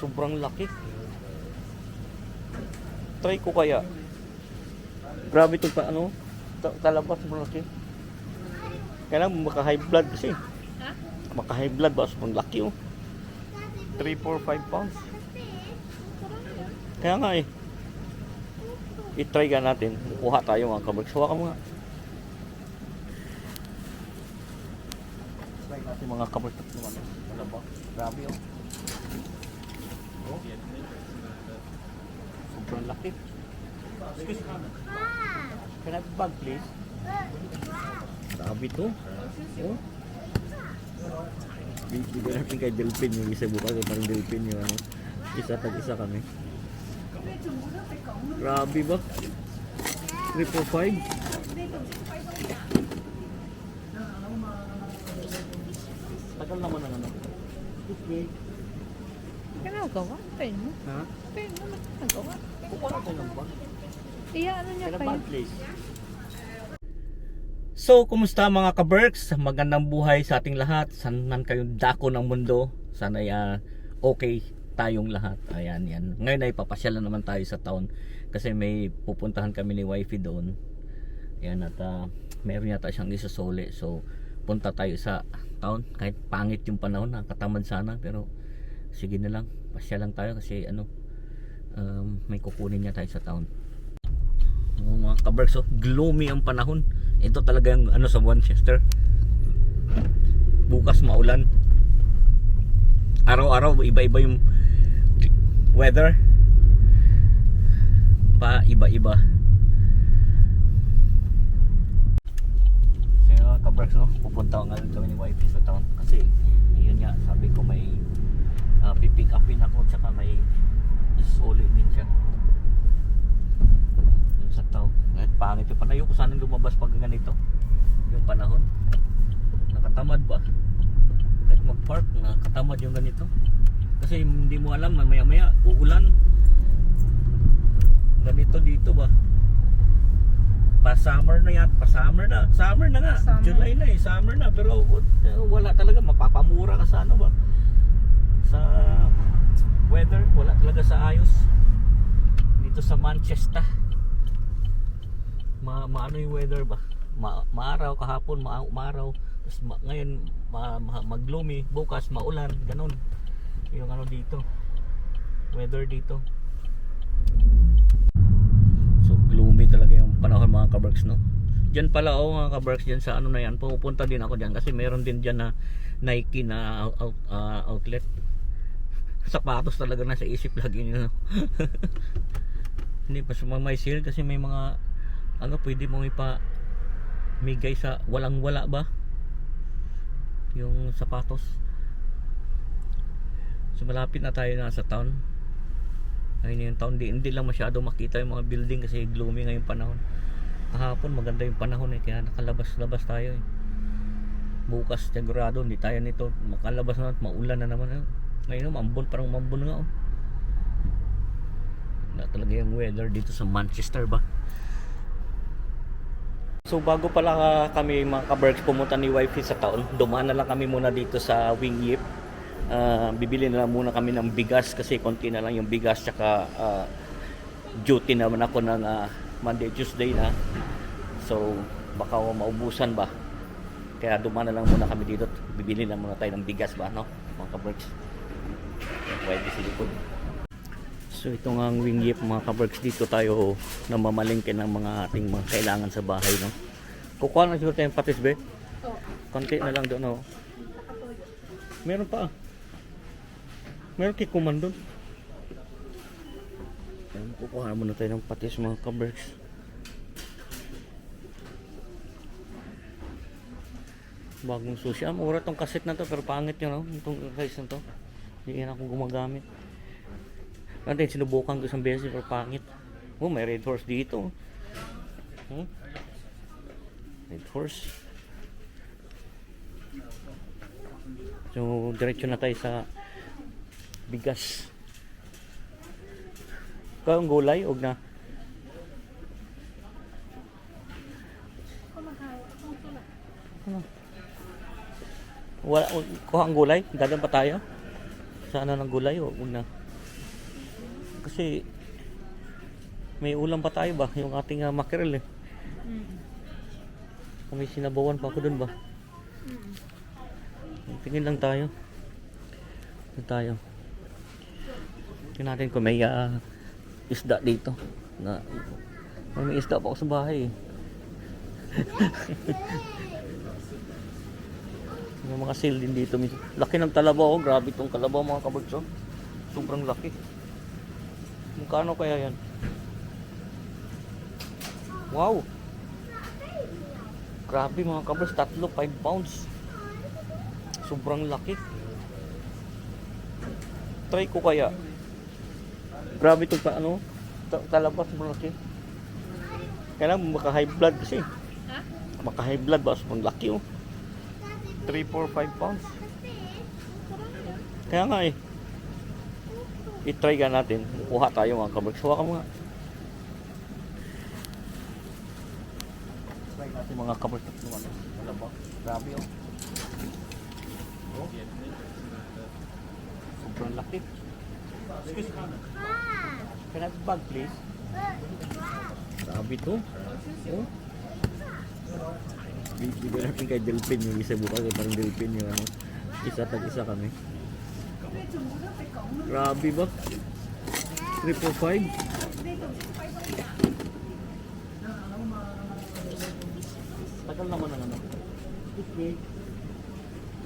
Sobrang laki. Try ko kaya. Grabe ito pa ano. Talabas sobrang laki. Kailangan maka-high blood kasi. Ha? Maka-high blood ba? Sobrang laki oh. 3, 4, 5 pounds. Kaya nga eh. I-try ka natin. Kuha tayo mga kabarks. Hawa ka mga. Try natin mga kabarks. Wala ba? Grabe oh. Oh. Sobrang laki. Excuse me. Can I have a bag please? Sabi to. Oh. Bigyan natin kay Delphin yung isa bukas. Parang Delphin yung ano. Isa tag-isa kami. Grabe ba? 3, 4, 5? Tagal naman ang ano. Ginagawa? Pen mo? Ha? Pen mo na ginagawa? Kukuha natin ng bag. Iya, ano niya Can I pa bag yun? please? So, kumusta mga ka-Berks? Magandang buhay sa ating lahat. Saan man kayong dako ng mundo. Sana okay tayong lahat. Ayan, yan. Ngayon ay papasyalan naman tayo sa town. Kasi may pupuntahan kami ni wifey doon. Ayan, at meron yata siyang isusuli. So, punta tayo sa town. Kahit pangit yung panahon, nakatamad sana. Pero, sige na lang. Pasyalan tayo kasi ano, may kukunin niya tayo sa town. Mga ka-Berks, gloomy ang panahon. Ito talaga yung ano sa Manchester. Bukas maulan. Araw-araw iba-iba yung weather. Pa iba-iba. So mga ka-Berks, no, pupunta nga kami ni wifey sa town kasi yun nga, sabi ko may pipick upin ako tsaka may isuli din siya sa town. Kahit pangit yung panahon ko, sana lumabas pag ganito yung panahon. Nakatamad ba? Kahit mag-park, nakatamad yung ganito kasi hindi mo alam na maya maya uulan ganito dito ba. Pa-summer na yan, summer na nga, Summer. July na eh, summer na, pero wala talaga, mapapamura ka sa ano ba, sa weather, wala talaga sa ayos dito sa Manchester. Maano yung weather ba? Maaraw kahapon, maaraw. Tapos ngayon mag-gloomy, bukas maulan, ganun. Yung ano dito. Weather dito. So gloomy talaga yung panahon mga ka-Berks, no? Diyan pala mga ka-Berks, diyan sa ano na yan. Pupunta din ako diyan kasi meron din diyan na Nike na outlet. Sapatos talaga nasa isip lagi niyo, no? Hindi pa may sale kasi may mga ano pwede mo migay sa walang wala ba yung sapatos. So malapit na tayo na sa town. Ayun yung town, hindi lang masyado makita yung mga building kasi gloomy ngayong panahon. Kahapon maganda yung panahon eh, kaya nakalabas-labas tayo eh. Bukas sigurado hindi tayo nito makalabas na at maulan na naman eh. Ngayon mambon, parang mambon nga oh. Na talaga yung weather dito sa Manchester ba. So bago pala kami mga ka-Berks pumunta ni wifey sa town, dumaan na lang kami muna dito sa Wing Yip. Bibili na lang muna kami ng bigas kasi konti na lang yung bigas, tsaka duty naman ako ng Monday, Tuesday na. So baka maubusan ba. Kaya dumaan na lang muna kami dito. Bibili na muna tayo ng bigas ba, no? Mga ka-Berks. Wifey sa likod. So ito nga ang Wing Yip mga ka-Berks, dito tayo namamalingke ng mga ating mga kailangan sa bahay, no? Kukuha na siguro tayong patis be? Oo. Konti na lang doon, no? Meron pa meron kikuman doon. Kukuha muna tayo ng patis mga ka-Berks. Bagong susi. Mura tong kaset na to pero pangit yun, no? Itong size na to hindi yan ako gumagamit. Natin sinubukan ko isang beses pero pangit. Oh, may Red Horse dito. Red Horse. So, diretso na tayo sa bigas. Kaya ang gulay, og na. Wala, kuha ang gulay. Dadan pa tayo. Sana ng gulay, og na. Kasi may ulam pa tayo ba? Yung ating mackerel eh. May sinabawan pa ako dun ba? Tingin lang tayo. Tingin tayo. Tingnan natin kung may isda dito. May isda pa ako sa bahay eh. May mga sale din dito. Laki ng talabaw. Oh. Grabe itong kalabaw mga kabarks. Oh. Sobrang laki. Magkano kaya yan? Wow! Grabe mga kabarks. 5 pounds. Sobrang laki. Try ko kaya. Grabe itong talabas. Sobrang laki. Kailangan maka-high blood kasi. Maka-high blood ba? Sobrang laki oh. 3, 4, 5 pounds. Kaya nga eh. I-try ka natin. Kuha tayo mga kabarks. Huwag ka mga. Try natin mga kabarks. Wala ba? Grabe oh. Sobrang laki. Excuse me. Can I have a bag please? Grabe to. Oh. Bigyan natin kay Delphin yung isa bukas. Parang Delphin yung ano. Isa tag-isa kami. Grabe ba? 345? Tagal naman ang ano. Okay.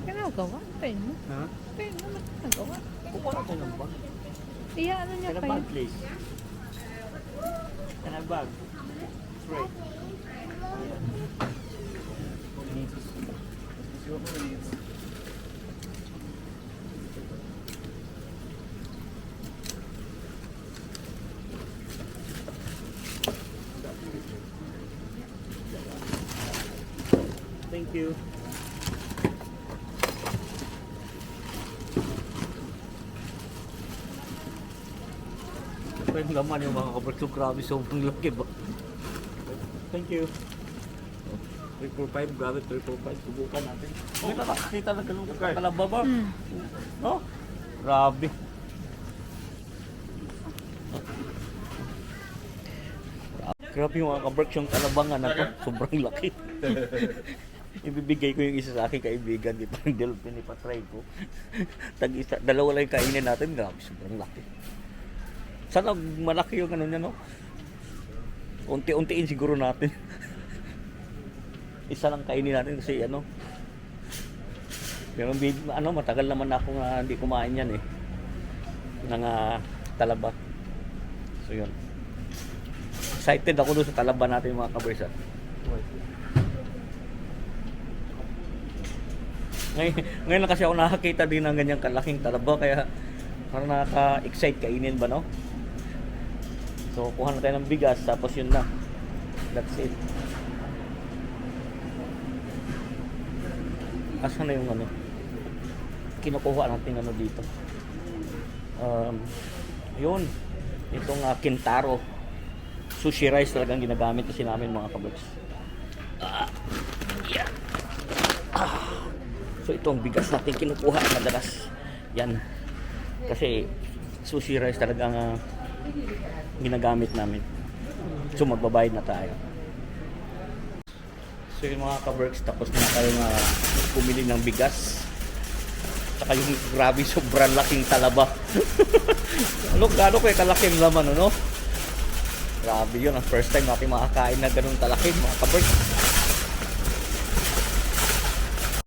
Ginagawa. Pen mo. Ha? Pen mo. Ginagawa. Kukuha natin ng bag. Iya, ano niya Can I pa bag yun? please? Can I bag? Straight. Thank you. Pwede naman yung mga kabarso. Grabe, sobrang laki ba? Thank you. 345, grabe 345. Subukan natin. Kita na ganun kalaba ba? No? Grabe. Grabe yung mga kabarks yung kalabangan na to. Sobrang laki. Ibibigay ko yung isa sa aking kaibigan. Di parang Delphin, ipatry ko. Tag-isa, dalawa lang yung kainin natin. Grabe, sobrang laki. Sana malaki yung ano niya, no? Unti-untiin siguro natin. Isa lang kainin natin kasi ano. Pero matagal naman ako nga hindi kumain yan eh. Ng talaba. So yun. Excited ako doon sa talaba natin mga kabarsa. Ngayon lang kasi ako nakakita din ng ganyang kalaking talaba kaya parang nakaka-excite kainin ba no? So kuha na tayo ng bigas tapos yun na. That's it. Asan na yung ano? Kinukuha natin ano dito. Yun. Itong Kintaro. Sushi rice talagang ginagamit kasi namin mga kabarks. Yeah. So itong bigas natin kinukuha madalas. Yan. Kasi sushi rice talagang ginagamit namin. So magbabayad na tayo. So yung mga kabarks, tapos na tayo pumili ng bigas. Tsaka yung grabe sobrang laking talaba. Gano'n ko kalaking laman ano? Grabe yun, ang first time natin makakain na ganun kalaki mga kabarks.